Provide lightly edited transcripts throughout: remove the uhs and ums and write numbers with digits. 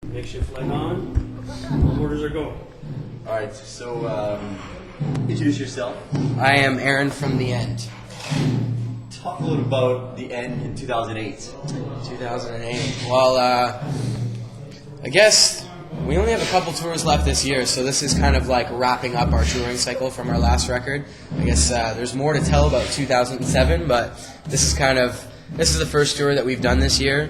Makeshift leg on. All orders are go. All right, so introduce yourself. I am Aaron from The End. Talk a little about The End in 2008. 2008. Well, I guess we only have a couple tours left this year, so this is kind of like wrapping up our touring cycle from our last record. I guess there's more to tell about 2007, but this is the first tour that we've done this year.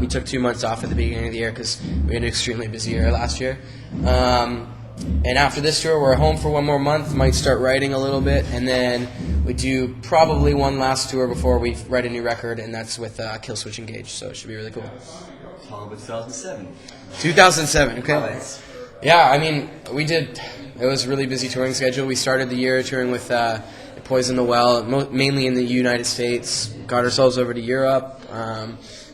We took 2 months off at the beginning of the year because we had an extremely busy year last year. And after this tour, we're home for one more month, might start writing a little bit, and then we do probably one last tour before we write a new record, and that's with Killswitch Engage, so it should be really cool. Talk about 2007. 2007, okay. Highlights. Yeah, I mean, it was a really busy touring schedule. We started the year touring with Poison the Well, mainly in the United States, got ourselves over to Europe,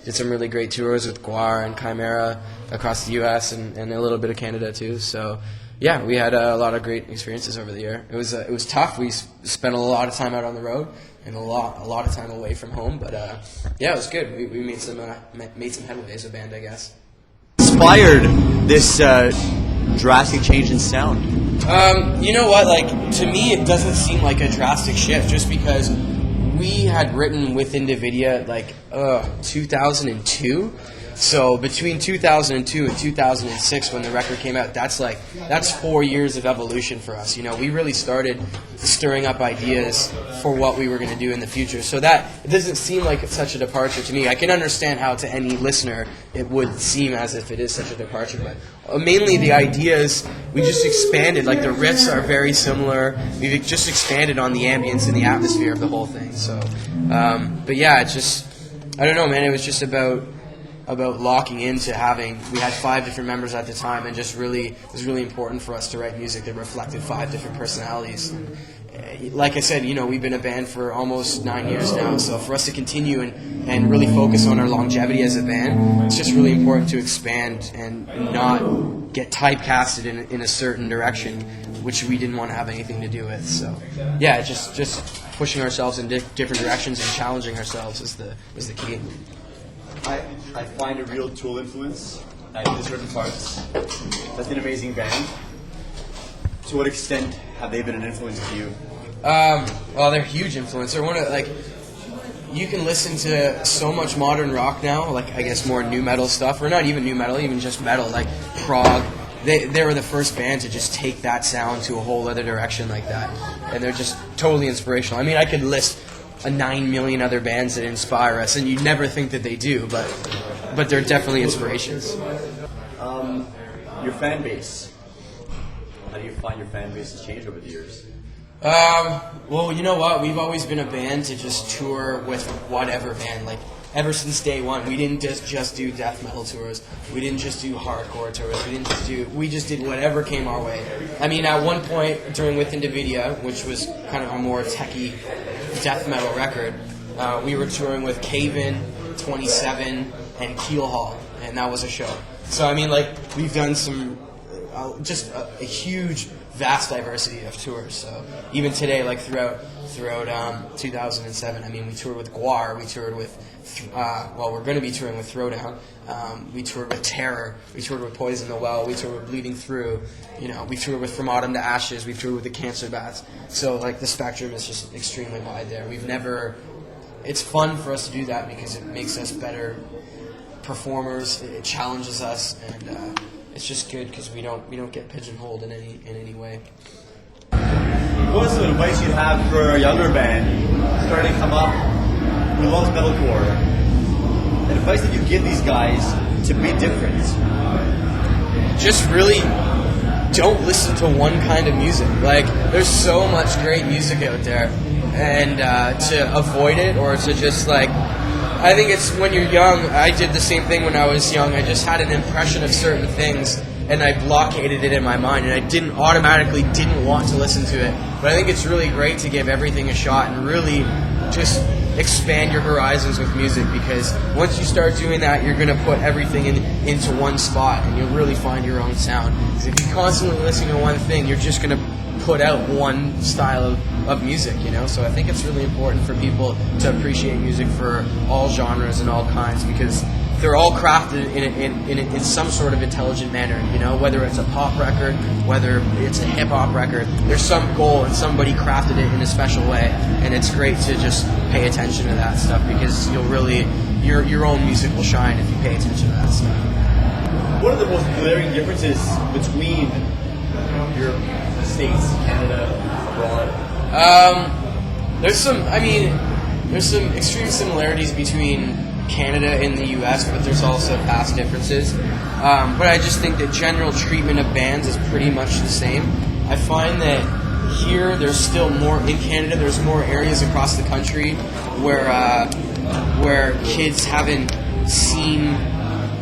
did some really great tours with Guar and Chimera across the U.S. and a little bit of Canada too. So, yeah, we had a lot of great experiences over the year. It was tough. We spent a lot of time out on the road and a lot of time away from home. But yeah, it was good. We made some headway as a band, I guess. Inspired this drastic change in sound. You know what? Like, to me, it doesn't seem like a drastic shift, just because we had written with Individia like 2002. So between 2002 and 2006, when the record came out, that's 4 years of evolution for us. You know, we really started stirring up ideas for what we were going to do in the future. So that it doesn't seem like it's such a departure to me. I can understand how to any listener it would seem as if it is such a departure, but mainly the ideas we just expanded. Like the riffs are very similar. We've just expanded on the ambience and the atmosphere of the whole thing. So, but yeah, it's just I don't know, man. It was just about locking into we had 5 different members at the time, and just it was really important for us to write music that reflected 5 different personalities. And, like I said, you know, we've been a band for almost 9 years now, so for us to continue and really focus on our longevity as a band, it's just really important to expand and not get typecasted in a certain direction, which we didn't want to have anything to do with. So yeah, just pushing ourselves in different directions and challenging ourselves is the key. I find a real Tool influence in certain parts. That's an amazing band. To what extent have they been an influence to you? Well, they're a huge influence. They're you can listen to so much modern rock now, like I guess more new metal stuff, or not even new metal, even just metal, like prog. They were the first band to just take that sound to a whole other direction like that, and they're just totally inspirational. I mean, I could list 9 million other bands that inspire us, and you'd never think that they do, but they're definitely inspirations. Your fan base. How do you find your fan base has changed over the years? Well, you know what? We've always been a band to just tour with whatever band. Like, ever since day one, we didn't just do death metal tours. We didn't just do hardcore tours. We just did whatever came our way. I mean, at one point during With Individia, which was kind of a more techie death metal record, we were touring with Cave-In, 27, and Keel Hall, and that was a show. So, I mean, like, we've done some, just a huge, vast diversity of tours. So, even today, like, throughout 2007, I mean, we toured with Guar, we toured with, we're going to be touring with Throwdown, we toured with Terror, we toured with Poison the Well, we toured with Bleeding Through, you know, we toured with From Autumn to Ashes, we toured with the Cancer Bats. So, like, the spectrum is just extremely wide there. It's fun for us to do that because it makes us better performers, it challenges us, and it's just good because we don't get pigeonholed in any way. What is some advice you'd have for a younger band starting to come up with all this metalcore? The advice that you give these guys to be different? Just really don't listen to one kind of music. Like, there's so much great music out there, and to avoid it or to just like, I think it's when you're young. I did the same thing when I was young. I just had an impression of certain things, and I blockaded it in my mind, and I didn't want to listen to it. But I think it's really great to give everything a shot and really just expand your horizons with music, because once you start doing that, you're going to put everything into one spot, and you'll really find your own sound. Because if you constantly listen to one thing, you're just going to put out one style of music, you know? So I think it's really important for people to appreciate music for all genres and all kinds, because they're all crafted in some sort of intelligent manner, you know, whether it's a pop record, whether it's a hip-hop record, there's some goal and somebody crafted it in a special way, and it's great to just pay attention to that stuff, because you'll really, your own music will shine if you pay attention to that stuff. What are the most glaring differences between the States, Canada, abroad? There's some extreme similarities between Canada and the U.S., but there's also vast differences. But I just think the general treatment of bands is pretty much the same. I find that here there's still more, in Canada there's more areas across the country where kids haven't seen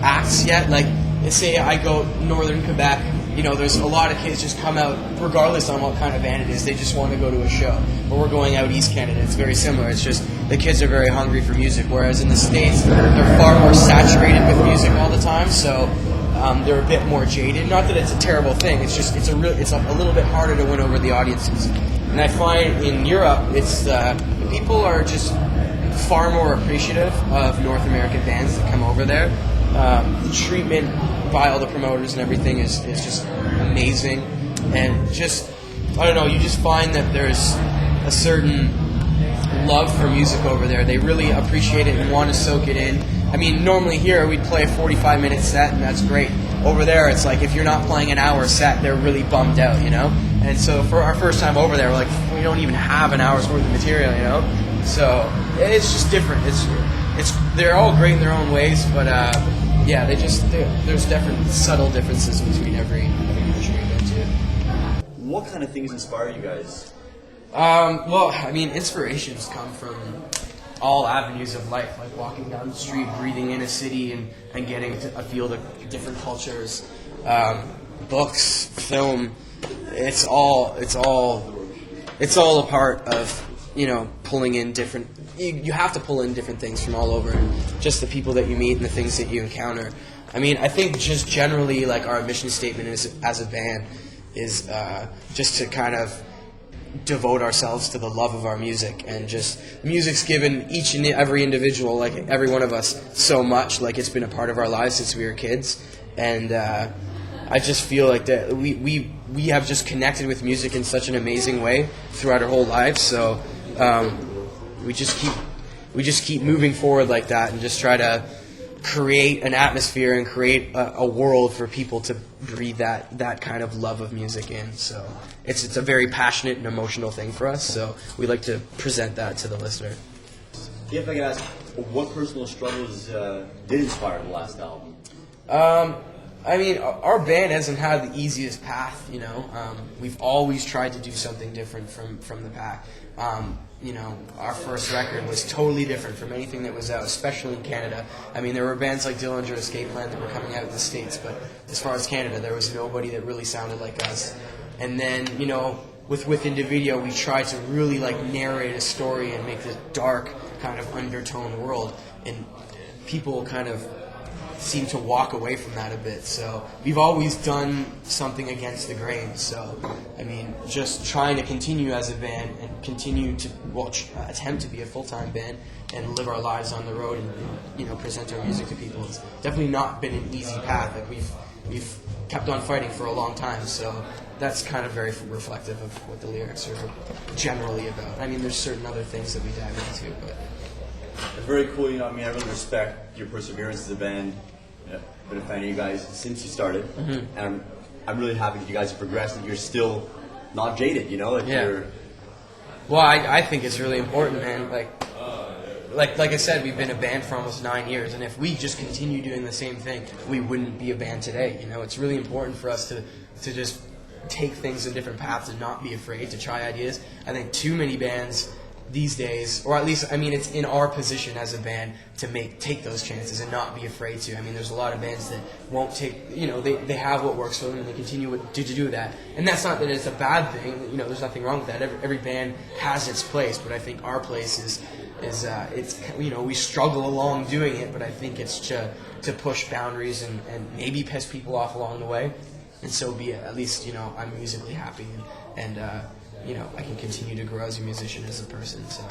acts yet. Like, let's say I go northern Quebec, you know, there's a lot of kids just come out regardless on what kind of band it is. They just want to go to a show. But we're going out East Canada. It's very similar. It's just the kids are very hungry for music, whereas in the States they're far more saturated with music all the time. So they're a bit more jaded. Not that it's a terrible thing. It's just it's a little bit harder to win over the audiences. And I find in Europe, it's people are just far more appreciative of North American bands that come over there. The treatment by all the promoters and everything is just amazing, and just, I don't know, you just find that there's a certain love for music over there. They really appreciate it and want to soak it in. I mean, normally here we'd play a 45-minute set and that's great. Over there it's like if you're not playing an hour set, they're really bummed out, you know? And so for our first time over there, we're like, we don't even have an hour's worth of material, you know? So it's just different. They're all great in their own ways, but yeah, there's different subtle differences between every country you go to. What kind of things inspire you guys? Well, I mean, inspirations come from all avenues of life, like walking down the street, breathing in a city, and getting a feel of different cultures. Books, film, it's all a part of, you know, pulling in different. You have to pull in different things from all over, and just the people that you meet and the things that you encounter. I mean, I think just generally, like, our mission statement as a band is just to kind of devote ourselves to the love of our music, and just music's given each and every individual, like every one of us, so much. Like, it's been a part of our lives since we were kids, and I just feel like that we have just connected with music in such an amazing way throughout our whole lives. So we just keep moving forward like that, and just try to create an atmosphere and create a world for people to breathe that kind of love of music in. So it's a very passionate and emotional thing for us. So we like to present that to the listener. If I could ask, what personal struggles did inspire the last album? I mean, our band hasn't had the easiest path, you know. We've always tried to do something different from the pack. You know, our first record was totally different from anything that was out, especially in Canada. I mean, there were bands like Dillinger Escape Plan that were coming out in the States, but as far as Canada, there was nobody that really sounded like us. And then, you know, with Individual, we tried to really, like, narrate a story and make this dark kind of undertone world, and people kind of seem to walk away from that a bit. So we've always done something against the grain. So, I mean, just trying to continue as a band and continue to attempt to be a full-time band and live our lives on the road and you know, present our music to people. It's definitely not been an easy path. Like, we've kept on fighting for a long time. So that's kind of very reflective of what the lyrics are generally about. I mean, there's certain other things that we dive into, but It's very cool, you know. I mean, I really respect your perseverance as a band. I've been a fan of you guys since you started, and I'm really happy that you guys have progressed and you're still not jaded, you know. Like, yeah. Well, I think it's really important, man. Like I said, we've been a band for almost 9 years, and if we just continue doing the same thing, we wouldn't be a band today. You know, it's really important for us to just take things in different paths and not be afraid to try ideas. I think too many bands these days, or at least, I mean, it's in our position as a band to take those chances and not be afraid to. I mean, there's a lot of bands that won't take, you know, they have what works for them and they continue to do that. And that's not that it's a bad thing, you know, there's nothing wrong with that. Every band has its place, but I think our place is it's, you know, we struggle along doing it, but I think it's to push boundaries and maybe piss people off along the way. And so be it. At least, you know, I'm musically happy and you know, I can continue to grow as a musician, as a person. So.